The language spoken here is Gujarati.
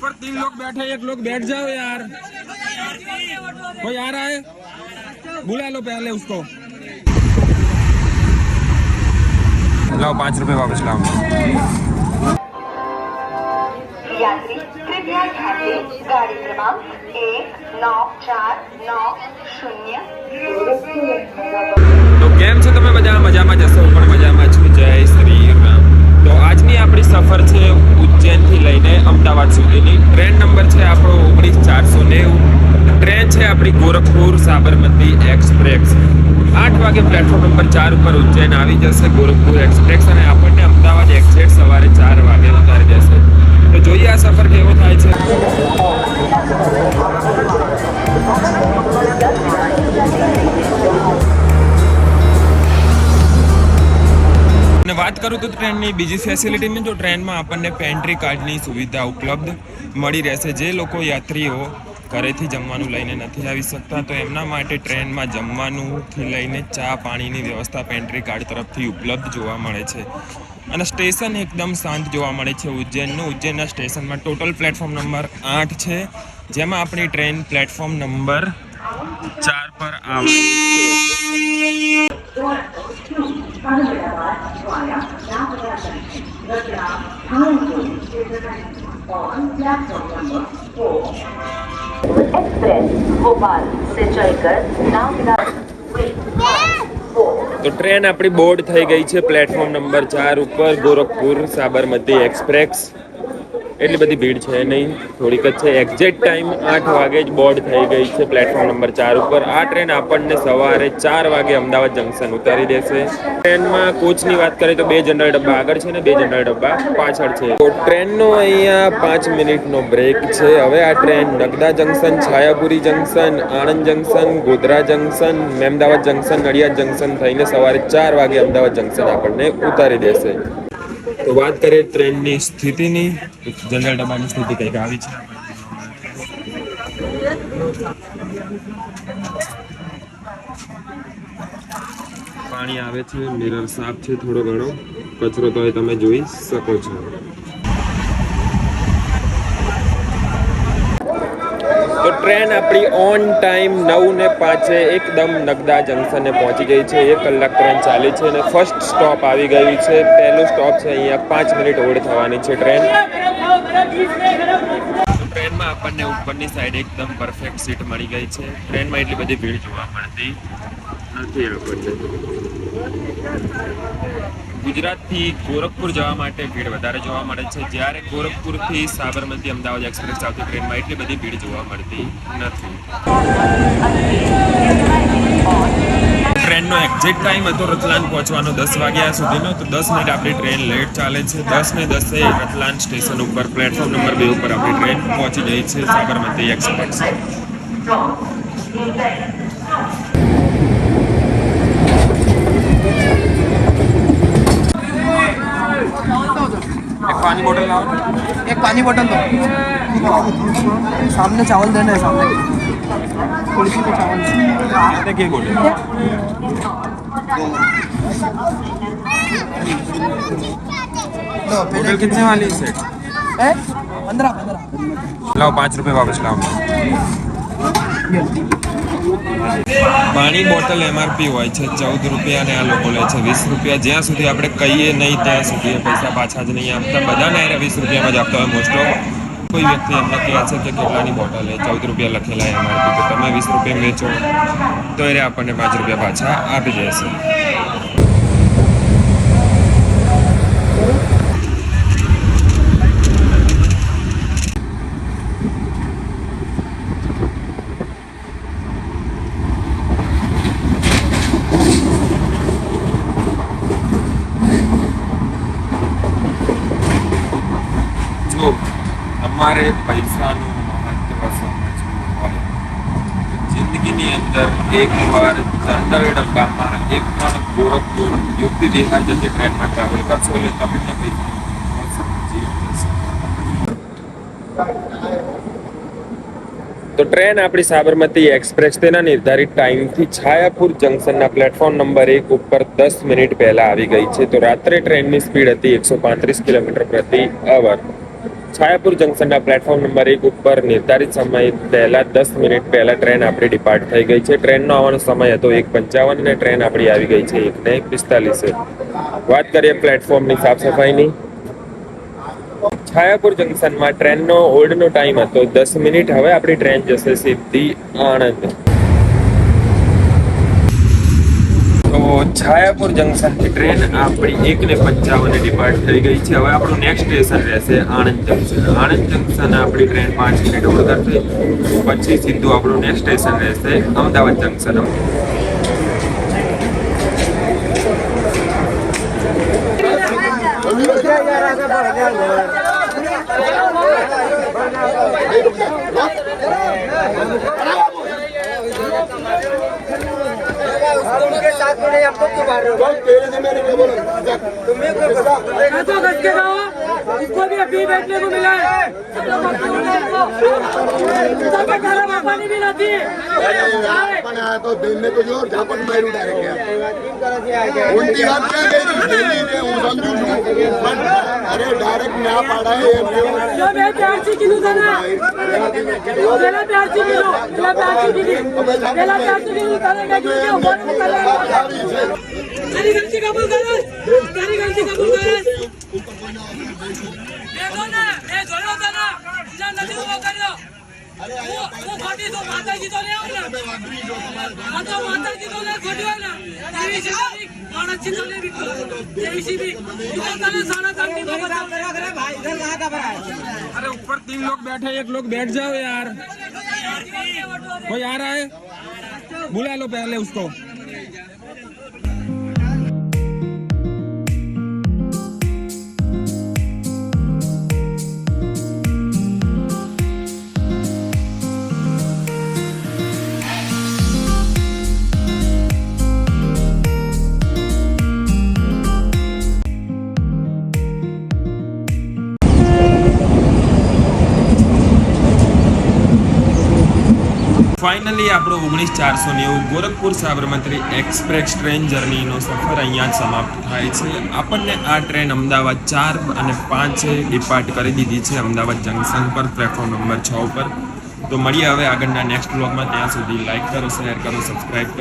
पर 3 लोग बैठे, 1 लोग बैठ जाओ यार। कोई आ रहा है, बुला लो पहले उसको। लाओ 5 रुपए वापस लाओ। यात्री कृपया ध्यान दें, गाड़ी क्रमांक 194990। તો કેમ છો તમે બધા? મજામાં જશો, પણ મજામાં છું। જય શ્રી રામ। તો આજની આપણી સફર છે ઉજ્જૈનથી લઈને અમદાવાદ સુધીની। ટ્રેન નંબર છે આપણો 19490। ટ્રેન છે આપણી ગોરખપુર સાબરમતી એક્સપ્રેસ। 8 વાગે પ્લેટફોર્મ નંબર 4 ઉપર ઉજ્જૈન આવી જશે ગોરખપુર એક્સપ્રેસ, અને આપણને અમદાવાદ એક્ઝેક્ટ સવારે 4 વાગે ઉતારી દેશે। તો જોઈએ આ સફર કેવો થાય છે। અને વાત કરું તો ટ્રેનની બીજી ફેસિલિટીની, તો ટ્રેનમાં આપણને પેન્ટ્રી કાર્ડની સુવિધા ઉપલબ્ધ મળી રહેશે। જે લોકો યાત્રીઓ ઘરેથી જમવાનું લઈને નથી આવી શકતા, તો એમના માટે ટ્રેનમાં જમવાનુંથી લઈને ચા પાણીની વ્યવસ્થા પેન્ટ્રી કાર્ડ તરફથી ઉપલબ્ધ જોવા મળે છે। અને સ્ટેશન એકદમ શાંત જોવા મળે છે ઉજ્જૈનનું। ઉજ્જૈનના સ્ટેશનમાં ટોટલ પ્લેટફોર્મ નંબર 8 છે, જેમાં આપણી ટ્રેન પ્લેટફોર્મ નંબર 4 પર આવવાની एक्सप्रेस भोपाल से चलकर नागदा। તો ટ્રેન આપણી બોર્ડ થઈ ગઈ છે પ્લેટફોર્મ નંબર 4 ઉપર ગોરખપુર સાબરમતી એક્સપ્રેસ। એટલી બધી ભીડ છે નહીં, થોડીક જ છે। એક્ઝેક્ટ ટાઈમ 8 વાગે જ બોર્ડ થઈ ગઈ છે પ્લેટફોર્મ નંબર 4 ઉપર। આ ટ્રેન આપણને સવારે 4 વાગે અમદાવાદ જંકશન ઉતારી દેશે। ટ્રેનમાં કોચની વાત કરીએ તો 2 જનરલ ડબ્બા આગળ છે ને 2 જનરલ ડબ્બા પાછળ છે। તો ટ્રેનનો અહીંયા 5 મિનિટનો બ્રેક છે। હવે આ train Nagda junction, Chhayapuri junction, Anand junction, Godhra junction, Mehmedabad junction, Nadiad junction થઈને સવારે 4 વાગે અમદાવાદ જંકશન આપણને ઉતારી દેશે। તો વાત કરીએ ટ્રેનની સ્થિતિની, જનરલ ડબ્બાની સ્થિતિ કંઈક આવી છે। પાણી આવે છે, મિરર સાફ છે, થોડો ઘણો કચરો તો એ તમે જોઈ શકો છો। તો ટ્રેન આપણી ઓન ટાઈમ 9:05 એકદમ નગદા જંકશને પહોંચી ગઈ છે। 1 કલાક ટ્રેન ચાલી છે અને ફર્સ્ટ સ્ટોપ આવી ગયું છે। પહેલું સ્ટોપ છે, અહીંયા 5 મિનિટ હોલ્ડ થવાની છે ટ્રેન। ટ્રેનમાં આપણને ઉપરની સાઈડ એકદમ પરફેક્ટ સીટ મળી ગઈ છે। ટ્રેનમાં એટલી બધી ભીડ જોવા મળતી નથી આપણને। ગુજરાતથી ગોરખપુર જવા માટે ભીડ વધારે જોવા મળે છે, જ્યારે ગોરખપુરથી સાબરમતી અમદાવાદ એક્સપ્રેસ આવતી ટ્રેનમાં એટલી બધી ભીડ જોવા મળતી નથી। ટ્રેનનો એક્ઝેક્ટ ટાઈમ હતો રતલામ પહોંચવાનો 10 વાગ્યા સુધીનો, તો 10 મિનિટ આપણી ટ્રેન લેટ ચાલે છે। 10:10 રતલામ સ્ટેશન ઉપર પ્લેટફોર્મ નંબર 2 ઉપર આપણી ટ્રેન પહોંચી ગઈ છે સાબરમતી એક્સપ્રેસ। एक पानी बोतल लाओ, एक पानी बोतल दो। सामने चावल देना है, सामने कुर्सी पे चावल देखिए बोले बोतल कितने वाली सेट है? 15 लाओ 5 रुपए वापस लाओ। પાણી બોટલ MRP હોય છે 14 રૂપિયા અને આ લોકો લે છે 20 રૂપિયા। જ્યાં સુધી આપણે કહીએ નહીં ત્યાં સુધી પૈસા પાછા જ નહીં આપતા। બધાને 20 રૂપિયામાં જ આપતા હોય મોસ્ટ ઓફ। કોઈ વ્યક્તિ એમને કહે છે કે કેટલાની બોટલ છે, 14 રૂપિયા લખેલા MRP, તો તમે 20 રૂપિયા વેચો તો એ આપણને 5 રૂપિયા પાછા આપી દેશે। તમારે પૈસાનું મહત્વ સમજવું હોય, જિંદગીની અંદર એકવાર જનરલ ડબ્બામાં એક પણ ગોરખપુર યુક્તિ બિહાર જતી ટ્રેનમાં ટ્રાવેલ કરશો એટલે તમને પૈસાનું મહત્વ સમજી જશે। તો ટ્રેન આપણી સાબરમતી એક્સપ્રેસ તેના નિર્ધારિત ટાઈમથી છાયાપુર જંકશનના પ્લેટફોર્મ નંબર 1 ઉપર 10 મિનિટ પહેલા આવી ગઈ છે. તો રાત્રે ટ્રેનની સ્પીડ હતી 135 કિલોમીટર પ્રતિ અવર. છાયાપુર જંકશનના પ્લેટફોર્મ નંબર 1 ઉપર નિર્ધારિત સમય પહેલા 10 મિનિટ પહેલા ટ્રેન આપણી ડિપાર્ટ થઈ ગઈ છે. ટ્રેનનો આવવાનો સમય હતો 1:55 અને ટ્રેન આપણી આવી ગઈ છે 1:45. વાત કરીએ પ્લેટફોર્મની સાફ સફાઈની. છાયાપુર જંકશનમાં ટ્રેનનો હોલ્ડનો ટાઈમ હતો 10 મિનિટ. હવે આપણી ટ્રેન જશે સીધી આણંદ. તો છાયાપુર જંકશનથી ટ્રેન આપણી 1:55 ડિપાર્ટ થઈ ગઈ છે. હવે આપણું નેક્સ્ટ સ્ટેશન રહેશે આણંદ જંકશન. આણંદ જંકશન આપણી ટ્રેન 5 મિનિટ હોલ્ડ કરશે. પછી સીધું આપણું નેક્સ્ટ સ્ટેશન રહેશે અમદાવાદ જંકશન. उनके साथ में नहीं, हमको क्यों मार रहे हो? तेरे से मैंने क्या बोला? तुम्हें क्यों पता? तो बच के रहो, इसको भी अभी बैठने को मिला है। सबका खाना पानी भी नहीं है तो दिल में तो जोर झापट मार उठाएंगे। उल्टी बात क्या कही? दिल्ली में उन समझू अरे डायरेक्ट ना पड़ा है जो मैं प्यार से किलो था ना मेरा प्यार से किलो मेरा प्यार से किलो मेरा प्यार से किलो करेगा क्यों तेरी गलती कबूल करो तेरी गलती कबूल करो देखो ना मैं जोड़ो था ना इधर नदी को करो वो खोटी तो माता जी तो ले आओ ना तो माता जी तो ले खोटी हो ना देवी जी भी और अच्छी तो ले भी देवी जी भी इधर तले सारा करती तो बता करे भाई इधर कहां का बना है अरे ऊपर 3 लोग बैठे, एक लोग बैठ जाओ यार. कोई आ रहा है? बुला लो पहले उसको. ફાઇનલી આપણો 19490 ગોરખપુર સાબરમતી એક્સપ્રેસ ટ્રેન જર્નીનો સફર અહીંયા જ સમાપ્ત થાય છે. આપણને આ ટ્રેન અમદાવાદ 4 અને 5 ડિપાર્ટ કરી દીધી છે અમદાવાદ જંકશન પર પ્લેટફોર્મ નંબર 6 ઉપર. તો મળીએ હવે આગળના નેક્સ્ટ વ્લોગમાં. ત્યાં સુધી લાઈક કરો, શેર કરો, સબસ્ક્રાઈબ કરો.